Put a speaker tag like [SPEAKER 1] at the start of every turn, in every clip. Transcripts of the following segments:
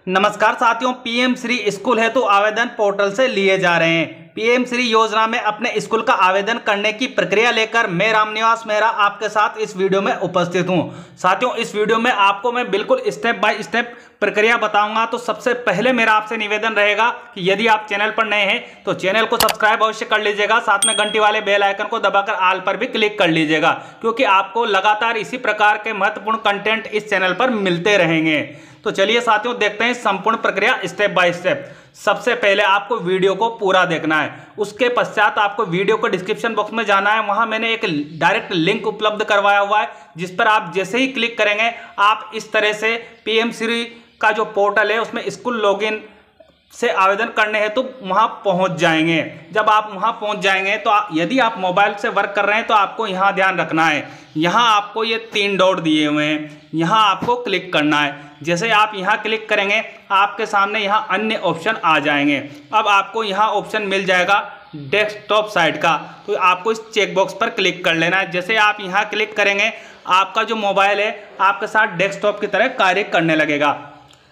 [SPEAKER 1] नमस्कार साथियों, PM Shri school हेतु आवेदन पोर्टल से लिए जा रहे हैं। पीएम श्री योजना में अपने स्कूल का आवेदन करने की प्रक्रिया लेकर मैं रामनिवास मेहरा आपके साथ इस वीडियो में उपस्थित हूं। साथियों, इस वीडियो में आपको मैं बिल्कुल स्टेप बाय स्टेप प्रक्रिया बताऊंगा। तो सबसे पहले मेरा आपसे निवेदन रहेगा कि यदि आप चैनल पर नए हैं तो चैनल को सब्सक्राइब अवश्य कर लीजिएगा, साथ में घंटी वाले बेल आइकन को दबाकर ऑल पर भी क्लिक कर लीजिएगा, क्योंकि आपको लगातार इसी प्रकार के महत्वपूर्ण कंटेंट इस चैनल पर मिलते रहेंगे। तो चलिए साथियों, देखते हैं संपूर्ण प्रक्रिया स्टेप बाय स्टेप। सबसे पहले आपको वीडियो को पूरा देखना है, उसके पश्चात आपको वीडियो को डिस्क्रिप्शन बॉक्स में जाना है। वहां मैंने एक डायरेक्ट लिंक उपलब्ध करवाया हुआ है, जिस पर आप जैसे ही क्लिक करेंगे आप इस तरह से पीएम श्री का जो पोर्टल है उसमें स्कूल लॉगिन से आवेदन करने हैं तो वहां पहुंच जाएंगे। जब आप वहां पहुंच जाएंगे तो यदि आप मोबाइल से वर्क कर रहे हैं तो आपको यहां ध्यान रखना है, यहां आपको ये 3 डॉट दिए हुए हैं, यहां आपको क्लिक करना है। जैसे आप यहां क्लिक करेंगे आपके सामने यहां अन्य ऑप्शन आ जाएंगे। अब आपको यहां ऑप्शन मिल जाएगा डेस्कटॉप साइट का, तो आपको इस चेकबॉक्स पर क्लिक कर लेना है। जैसे आप यहां क्लिक करेंगे आपका जो मोबाइल है आपके साथ डेस्कटॉप की तरह कार्य करने लगेगा।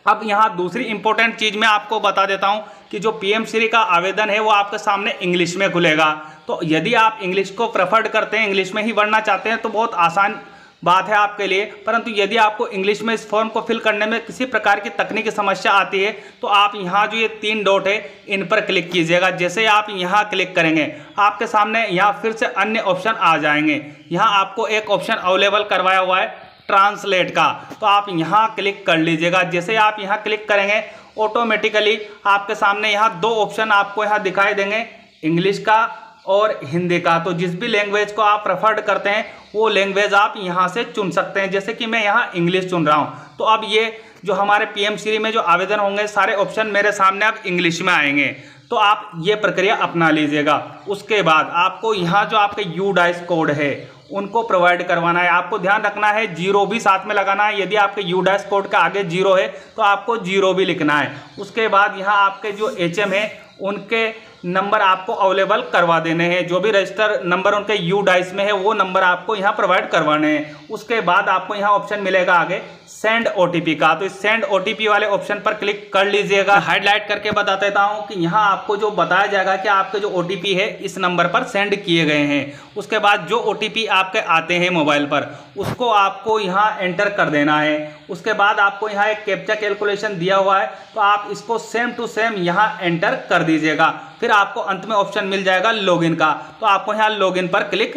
[SPEAKER 1] अब यहाँ दूसरी इंपॉर्टेंट चीज़ मैं आपको बता देता हूँ कि जो पीएम श्री का आवेदन है वो आपके सामने इंग्लिश में खुलेगा। तो यदि आप इंग्लिश को प्रेफर्ड करते हैं, इंग्लिश में ही पढ़ना चाहते हैं तो बहुत आसान बात है आपके लिए। परंतु यदि आपको इंग्लिश में इस फॉर्म को फिल करने में किसी प्रकार की तकनीकी समस्या आती है तो आप यहाँ जो ये 3 डॉट है इन पर क्लिक कीजिएगा। जैसे आप यहाँ क्लिक करेंगे आपके सामने यहाँ फिर से अन्य ऑप्शन आ जाएंगे। यहाँ आपको एक ऑप्शन अवेलेबल करवाया हुआ है ट्रांसलेट का, तो आप यहाँ क्लिक कर लीजिएगा। जैसे आप यहाँ क्लिक करेंगे ऑटोमेटिकली आपके सामने यहाँ 2 ऑप्शन आपको यहाँ दिखाई देंगे, इंग्लिश का और हिंदी का। तो जिस भी लैंग्वेज को आप प्रेफर्ड करते हैं वो लैंग्वेज आप यहाँ से चुन सकते हैं। जैसे कि मैं यहाँ इंग्लिश चुन रहा हूँ, तो अब ये जो हमारे पीएम श्री में जो आवेदन होंगे सारे ऑप्शन मेरे सामने अब इंग्लिश में आएंगे। तो आप ये प्रक्रिया अपना लीजिएगा। उसके बाद आपको यहाँ जो आपके यूडाइस कोड है उनको प्रोवाइड करवाना है। आपको ध्यान रखना है 0 भी साथ में लगाना है। यदि आपके यूडाइस कोड के आगे 0 है तो आपको 0 भी लिखना है। उसके बाद यहाँ आपके जो एचएम है उनके नंबर आपको अवेलेबल करवा देने हैं। जो भी रजिस्टर नंबर उनके यूडाइस में है वो नंबर आपको यहाँ प्रोवाइड करवाने हैं। उसके बाद आपको यहाँ ऑप्शन मिलेगा आगे सेंड ओटीपी का, तो इस सेंड ओटीपी वाले ऑप्शन पर क्लिक कर लीजिएगा। हाईलाइट करके बता देता हूँ कि यहाँ आपको जो बताया जाएगा कि आपके जो ओटीपी है इस नंबर पर सेंड किए गए हैं। उसके बाद जो ओटीपी आपके आते हैं मोबाइल पर उसको आपको यहाँ एंटर कर देना है। उसके बाद आपको यहाँ एक कैप्चा कैलकुलेशन दिया हुआ है, तो आप इसको सेम टू सेम यहाँ एंटर कर दीजिएगा। फिर आपको अंत में ऑप्शन मिल जाएगा लॉगिन का, तो आपको यहाँ लॉगिन पर क्लिक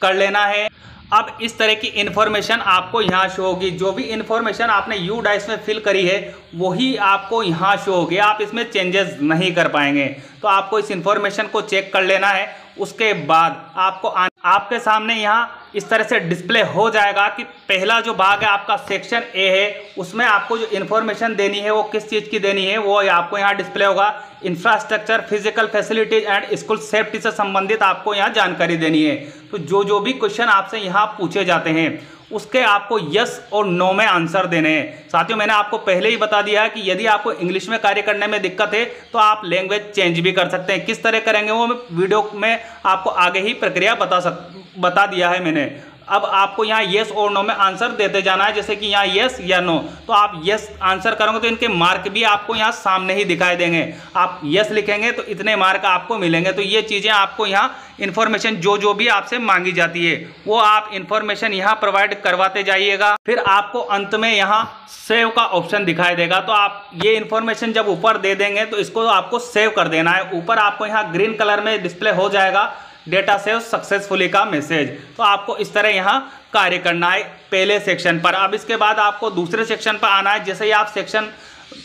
[SPEAKER 1] कर लेना है। अब इस तरह की इन्फॉर्मेशन आपको यहाँ शो होगी। जो भी इन्फॉर्मेशन आपने यूडाइस में फिल करी है वही आपको यहाँ शो होगी, आप इसमें चेंजेस नहीं कर पाएंगे। तो आपको इस इन्फॉर्मेशन को चेक कर लेना है। उसके बाद आपको आपके सामने यहाँ इस तरह से डिस्प्ले हो जाएगा कि पहला जो भाग है आपका सेक्शन ए है, उसमें आपको जो इन्फॉर्मेशन देनी है वो किस चीज़ की देनी है वो आपको यहाँ डिस्प्ले होगा। Infrastructure, physical facilities and school safety से संबंधित आपको यहाँ जानकारी देनी है। तो जो भी क्वेश्चन आपसे यहाँ पूछे जाते हैं उसके आपको यस और नो में आंसर देने हैं। साथियों, मैंने आपको पहले ही बता दिया है कि यदि आपको इंग्लिश में कार्य करने में दिक्कत है तो आप लैंग्वेज चेंज भी कर सकते हैं। किस तरह करेंगे वो वीडियो में आपको आगे ही प्रक्रिया बता दिया है मैंने। अब आपको यहाँ येस और नो में आंसर देते जाना है। जैसे कि यहाँ येस या नो, तो आप येस आंसर करोगे तो इनके मार्क भी आपको यहाँ सामने ही दिखाई देंगे। आप येस लिखेंगे तो इतने मार्क आपको मिलेंगे। तो ये चीज़ें आपको यहाँ इन्फॉर्मेशन जो भी आपसे मांगी जाती है वो आप इन्फॉर्मेशन यहाँ प्रोवाइड करवाते जाइएगा। फिर आपको अंत में यहाँ सेव का ऑप्शन दिखाई देगा, तो आप ये इन्फॉर्मेशन जब ऊपर दे देंगे तो इसको आपको सेव कर देना है। ऊपर आपको यहाँ ग्रीन कलर में डिस्प्ले हो जाएगा डेटा सेव सक्सेसफुली का मैसेज। तो आपको इस तरह यहाँ कार्य करना है पहले सेक्शन पर। अब इसके बाद आपको दूसरे सेक्शन पर आना है। जैसे ही आप सेक्शन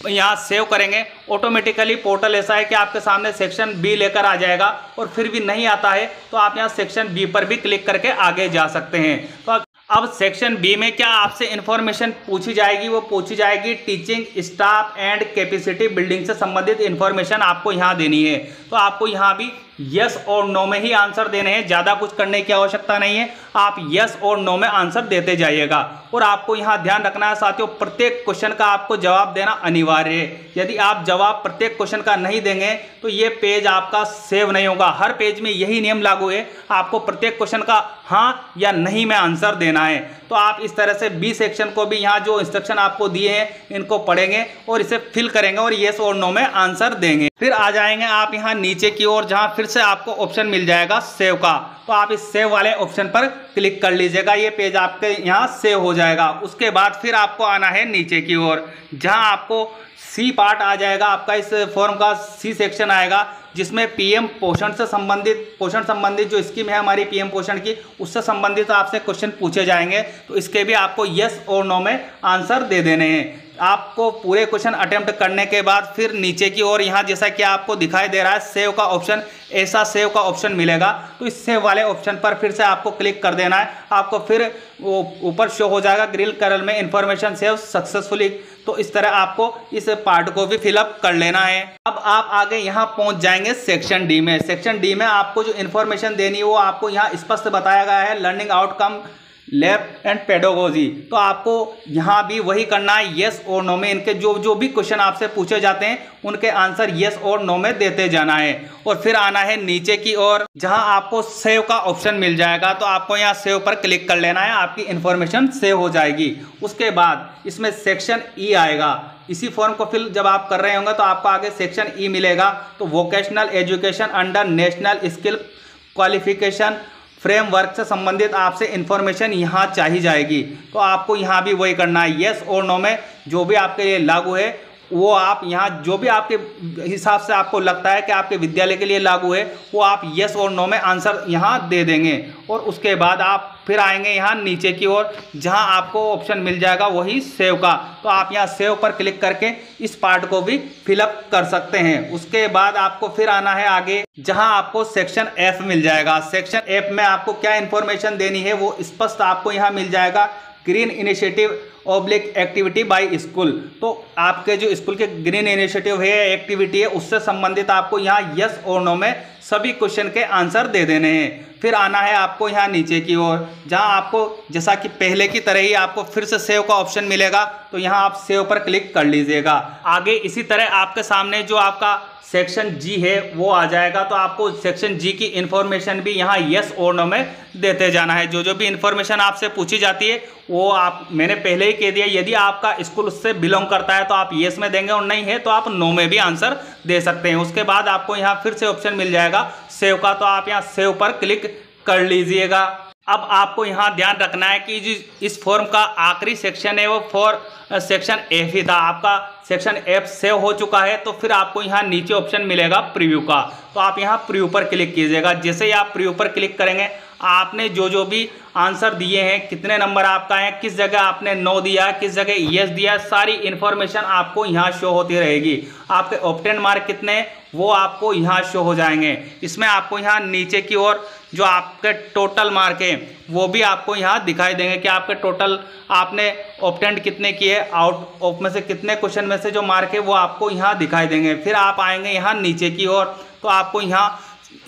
[SPEAKER 1] यहाँ सेव करेंगे ऑटोमेटिकली पोर्टल ऐसा है कि आपके सामने सेक्शन बी लेकर आ जाएगा, और फिर भी नहीं आता है तो आप यहाँ सेक्शन बी पर भी क्लिक करके आगे जा सकते हैं। तो अब सेक्शन बी में क्या आपसे इन्फॉर्मेशन पूछी जाएगी, वो पूछी जाएगी teaching staff and capacity building से संबंधित इन्फॉर्मेशन आपको यहाँ देनी है। तो आपको यहाँ भी यस और नो में ही आंसर देने हैं, ज़्यादा कुछ करने की आवश्यकता नहीं है। आप यस और नो में आंसर देते जाइएगा। और आपको यहाँ ध्यान रखना है साथियों, प्रत्येक क्वेश्चन का आपको जवाब देना अनिवार्य है। यदि आप जवाब प्रत्येक क्वेश्चन का नहीं देंगे तो ये पेज आपका सेव नहीं होगा। हर पेज में यही नियम लागू है, आपको प्रत्येक क्वेश्चन का हाँ या नहीं में आंसर देना है। तो आप इस तरह से बी सेक्शन को भी यहाँ जो इंस्ट्रक्शन आपको दिए हैं इनको पढ़ेंगे और इसे फिल करेंगे और येस और नो में आंसर देंगे। फिर आ जाएंगे आप यहाँ नीचे की ओर, जहाँ फिर से आपको ऑप्शन मिल जाएगा सेव का। तो आप इस सेव वाले ऑप्शन पर क्लिक कर लीजिएगा, ये पेज आपके यहाँ सेव हो जाएगा। उसके बाद फिर आपको आना है नीचे की ओर, जहाँ आपको सी पार्ट आ जाएगा, आपका इस फॉर्म का सी सेक्शन आएगा, जिसमें पीएम पोषण से संबंधित जो स्कीम है हमारी पीएम पोषण की, उससे संबंधित आपसे क्वेश्चन पूछे जाएंगे। तो इसके भी आपको यस और नो में आंसर दे देने हैं। आपको पूरे क्वेश्चन अटेम्प्ट करने के बाद फिर नीचे की ओर यहाँ जैसा कि आपको दिखाई दे रहा है सेव का ऑप्शन, ऐसा सेव का ऑप्शन मिलेगा। तो इस सेव वाले ऑप्शन पर फिर से आपको क्लिक कर देना है। आपको फिर वो ऊपर शो हो जाएगा ग्रीन कलर में इन्फॉर्मेशन सेव सक्सेसफुली। तो इस तरह आपको इस पार्ट को भी फिलअप कर लेना है। अब आप आगे यहाँ पहुँच जाएंगे सेक्शन डी में। सेक्शन डी में आपको जो इन्फॉर्मेशन देनी है वो आपको यहाँ स्पष्ट बताया गया है, learning outcome, lab and pedagogy. तो आपको यहाँ भी वही करना है, येस और नो में इनके जो भी क्वेश्चन आपसे पूछे जाते हैं उनके आंसर येस और नो में देते जाना है। और फिर आना है नीचे की ओर, जहाँ आपको सेव का ऑप्शन मिल जाएगा। तो आपको यहाँ सेव पर क्लिक कर लेना है, आपकी इन्फॉर्मेशन सेव हो जाएगी। उसके बाद इसमें सेक्शन ई आएगा। इसी फॉर्म को फिल जब आप कर रहे होंगे तो आपको आगे सेक्शन ई मिलेगा। तो vocational education under national skill qualification framework से संबंधित आपसे इन्फॉर्मेशन यहाँ चाहिए जाएगी। तो आपको यहाँ भी वही करना है, येस और नो में जो भी आपके लिए लागू है वो आप यहाँ जो भी आपके हिसाब से आपको लगता है कि आपके विद्यालय के लिए लागू है वो आप येस और नो में आंसर यहाँ दे देंगे। और उसके बाद आप फिर आएंगे यहाँ नीचे की ओर, जहाँ आपको ऑप्शन मिल जाएगा वही सेव का। तो आप यहाँ सेव पर क्लिक करके इस पार्ट को भी फिलअप कर सकते हैं। उसके बाद आपको फिर आना है आगे, जहाँ आपको सेक्शन एफ मिल जाएगा। सेक्शन एफ में आपको क्या इन्फॉर्मेशन देनी है वो स्पष्ट आपको यहाँ मिल जाएगा, green initiative oblique activity by school. तो आपके जो स्कूल के ग्रीन इनिशिएटिव है, एक्टिविटी है, उससे संबंधित आपको यहाँ यस और नो में सभी क्वेश्चन के आंसर दे देने हैं। फिर आना है आपको यहाँ नीचे की ओर, जहाँ आपको जैसा कि पहले की तरह ही आपको फिर से सेव का ऑप्शन मिलेगा। तो यहाँ आप सेव पर क्लिक कर लीजिएगा। आगे इसी तरह आपके सामने जो आपका सेक्शन जी है वो आ जाएगा। तो आपको सेक्शन जी की इन्फॉर्मेशन भी यहाँ यस और नो में देते जाना है। जो भी इन्फॉर्मेशन आपसे पूछी जाती है वो मैंने पहले ही कह दिया, यदि आपका स्कूल उससे बिलोंग करता है तो आप यस में देंगे और नहीं है तो आप नो में भी आंसर दे सकते हैं। उसके बाद आपको यहाँ फिर से ऑप्शन मिल जाएगा सेव का। तो आप यहाँ सेव पर क्लिक कर लीजिएगा। अब आपको यहाँ ध्यान रखना है कि जो इस फॉर्म का आखिरी सेक्शन है वो सेक्शन एफ ही था। आपका सेक्शन एफ सेव हो चुका है। तो फिर आपको यहाँ नीचे ऑप्शन मिलेगा प्रीव्यू का। तो आप यहाँ प्रीव्यू पर क्लिक कीजिएगा। जैसे ही आप प्रीव्यू पर क्लिक करेंगे, आपने जो भी आंसर दिए हैं, कितने नंबर आपका है, किस जगह आपने नो दिया, किस जगह यस दिया, सारी इन्फॉर्मेशन आपको यहाँ शो होती रहेगी। आपके ऑब्टेन मार्क कितने हैं वो आपको यहाँ शो हो जाएंगे। इसमें आपको यहाँ नीचे की ओर जो आपके टोटल मार्क है वो भी आपको यहाँ दिखाई देंगे कि आपके टोटल आपने ऑब्टेन कितने किए, आउट ऑफ में से कितने क्वेश्चन में से जो मार्क है वो आपको यहाँ दिखाई देंगे। फिर आप आएंगे यहाँ नीचे की ओर, तो आपको यहाँ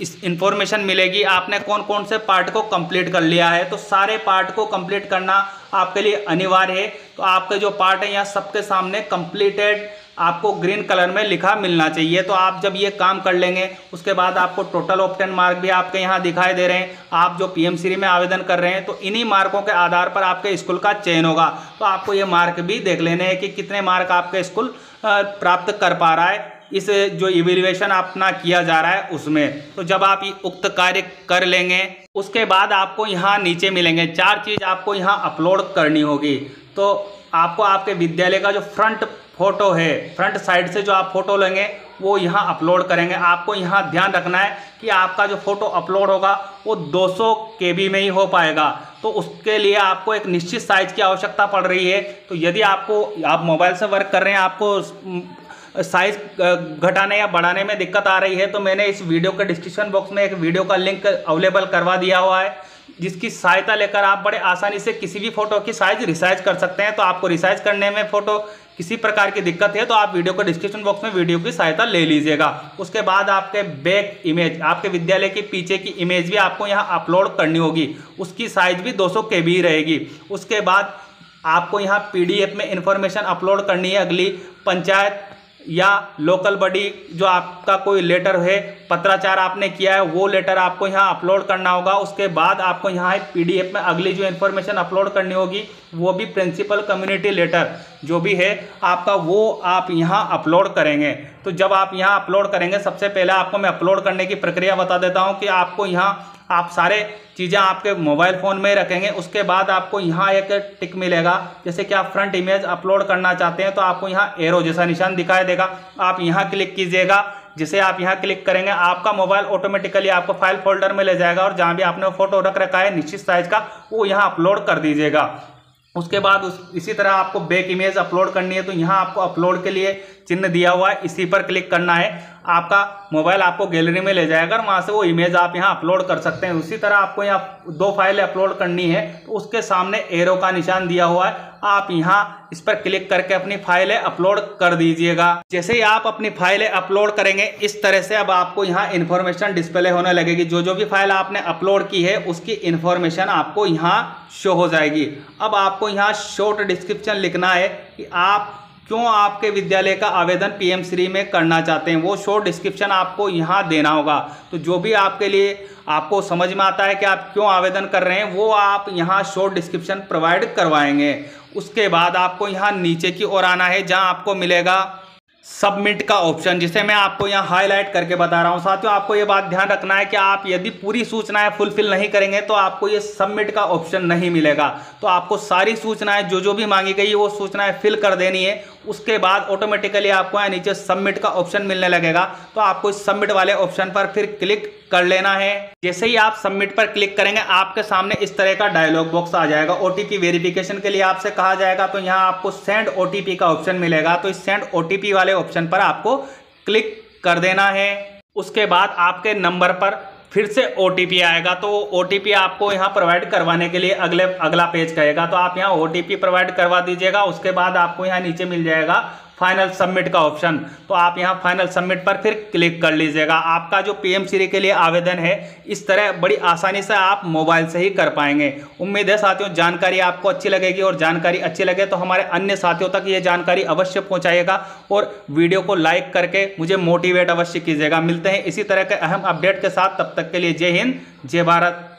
[SPEAKER 1] इस इन्फॉर्मेशन मिलेगी आपने कौन कौन से पार्ट को कंप्लीट कर लिया है। तो सारे पार्ट को कंप्लीट करना आपके लिए अनिवार्य है। तो आपके जो पार्ट है यहाँ सबके सामने कंप्लीटेड आपको ग्रीन कलर में लिखा मिलना चाहिए। तो आप जब ये काम कर लेंगे उसके बाद आपको टोटल ऑब्टेन मार्क भी आपके यहाँ दिखाई दे रहे हैं। आप जो पीएमसीरी में आवेदन कर रहे हैं तो इन्हीं मार्कों के आधार पर आपके स्कूल का चयन होगा। तो आपको ये मार्क भी देख लेने हैं कि कितने मार्क आपके स्कूल प्राप्त कर पा रहा है इस जो इवैल्यूएशन अपना किया जा रहा है उसमें। तो जब आप ये उक्त कार्य कर लेंगे उसके बाद आपको यहाँ नीचे मिलेंगे 4 चीज़ आपको यहाँ अपलोड करनी होगी। तो आपको आपके विद्यालय का जो फ्रंट फोटो है, फ्रंट साइड से जो आप फोटो लेंगे वो यहाँ अपलोड करेंगे। आपको यहाँ ध्यान रखना है कि आपका जो फोटो अपलोड होगा वो 200 KB में ही हो पाएगा। तो उसके लिए आपको एक निश्चित साइज की आवश्यकता पड़ रही है। तो यदि आप मोबाइल से वर्क कर रहे हैं, आपको साइज घटाने या बढ़ाने में दिक्कत आ रही है, तो मैंने इस वीडियो के डिस्क्रिप्शन बॉक्स में एक वीडियो का लिंक अवेलेबल करवा दिया हुआ है, जिसकी सहायता लेकर आप बड़े आसानी से किसी भी फोटो की साइज रिसाइज कर सकते हैं। तो आपको रिसाइज करने में फोटो किसी प्रकार की दिक्कत है तो आप वीडियो को डिस्क्रिप्शन बॉक्स में वीडियो की सहायता ले लीजिएगा। उसके बाद आपके बैक इमेज, आपके विद्यालय के पीछे की इमेज भी आपको यहाँ अपलोड करनी होगी। उसकी साइज भी 200 KB रहेगी। उसके बाद आपको यहाँ PDF में इंफॉर्मेशन अपलोड करनी है। अगली पंचायत या लोकल बॉडी जो आपका कोई लेटर है, पत्राचार आपने किया है, वो लेटर आपको यहाँ अपलोड करना होगा। उसके बाद आपको यहाँ PDF में अगली जो इन्फॉर्मेशन अपलोड करनी होगी वो भी प्रिंसिपल कम्युनिटी लेटर जो भी है आपका, वो आप यहाँ अपलोड करेंगे। तो जब आप यहाँ अपलोड करेंगे, सबसे पहले आपको मैं अपलोड करने की प्रक्रिया बता देता हूँ कि आपको यहाँ आप सारे चीज़ें आपके मोबाइल फ़ोन में रखेंगे। उसके बाद आपको यहाँ एक टिक मिलेगा, जैसे कि आप फ्रंट इमेज अपलोड करना चाहते हैं तो आपको यहाँ एरो जैसा निशान दिखाई देगा, आप यहाँ क्लिक कीजिएगा। जिसे आप यहाँ क्लिक करेंगे आपका मोबाइल ऑटोमेटिकली आपको फाइल फोल्डर में ले जाएगा और जहाँ भी आपने फोटो रख रखा है निश्चित साइज का, वो यहाँ अपलोड कर दीजिएगा। उसके बाद इसी तरह आपको बैक इमेज अपलोड करनी है तो यहाँ आपको अपलोड के लिए चिन्ह दिया हुआ है, इसी पर क्लिक करना है। आपका मोबाइल आपको गैलरी में ले जाएगा और वहाँ से वो इमेज आप यहाँ अपलोड कर सकते हैं। उसी तरह आपको यहाँ 2 फाइलें अपलोड करनी है तो उसके सामने एरो का निशान दिया हुआ है, आप यहाँ इस पर क्लिक करके अपनी फाइलें अपलोड कर दीजिएगा। जैसे ही आप अपनी फाइलें अपलोड करेंगे इस तरह से अब आपको यहाँ इन्फॉर्मेशन डिस्प्ले होने लगेगी। जो भी फाइल आपने अपलोड की है उसकी इन्फॉर्मेशन आपको यहाँ शो हो जाएगी। अब आपको यहाँ शॉर्ट डिस्क्रिप्शन लिखना है कि आप क्यों आपके विद्यालय का आवेदन PM श्री में करना चाहते हैं, वो शॉर्ट डिस्क्रिप्शन आपको यहाँ देना होगा। तो जो भी आपके लिए आपको समझ में आता है कि आप क्यों आवेदन कर रहे हैं वो आप यहाँ शॉर्ट डिस्क्रिप्शन प्रोवाइड करवाएंगे। उसके बाद आपको यहाँ नीचे की ओर आना है जहाँ आपको मिलेगा सबमिट का ऑप्शन, जिसे मैं आपको यहाँ हाईलाइट करके बता रहा हूँ। साथियों आपको ये बात ध्यान रखना है कि आप यदि पूरी सूचनाएं फुलफिल नहीं करेंगे तो आपको ये सबमिट का ऑप्शन नहीं मिलेगा। तो आपको सारी सूचनाएं जो भी मांगी गई है वो सूचनाएं फिल कर देनी है। उसके बाद ऑटोमेटिकली आपको यहाँ नीचे सबमिट का ऑप्शन मिलने लगेगा, तो आपको इस सबमिट वाले ऑप्शन पर फिर क्लिक कर लेना है। जैसे ही आप सबमिट पर क्लिक करेंगे आपके सामने इस तरह का डायलॉग बॉक्स आ जाएगा। OTP वेरिफिकेशन के लिए आपसे कहा जाएगा तो यहाँ आपको सेंड OTP का ऑप्शन मिलेगा, तो इस सेंड OTP वाले ऑप्शन पर आपको क्लिक कर देना है। उसके बाद आपके नंबर पर फिर से OTP आएगा, तो OTP आपको यहाँ प्रोवाइड करवाने के लिए अगला पेज कहेगा, तो आप यहाँ OTP प्रोवाइड करवा दीजिएगा। उसके बाद आपको यहाँ नीचे मिल जाएगा फाइनल सबमिट का ऑप्शन, तो आप यहाँ फाइनल सबमिट पर फिर क्लिक कर लीजिएगा। आपका जो PM श्री के लिए आवेदन है इस तरह बड़ी आसानी से आप मोबाइल से ही कर पाएंगे। उम्मीद है साथियों जानकारी आपको अच्छी लगेगी, और जानकारी अच्छी लगे तो हमारे अन्य साथियों तक ये जानकारी अवश्य पहुँचाइएगा और वीडियो को लाइक करके मुझे मोटिवेट अवश्य कीजिएगा। मिलते हैं इसी तरह के अहम अपडेट के साथ, तब तक के लिए जय हिंद जय भारत।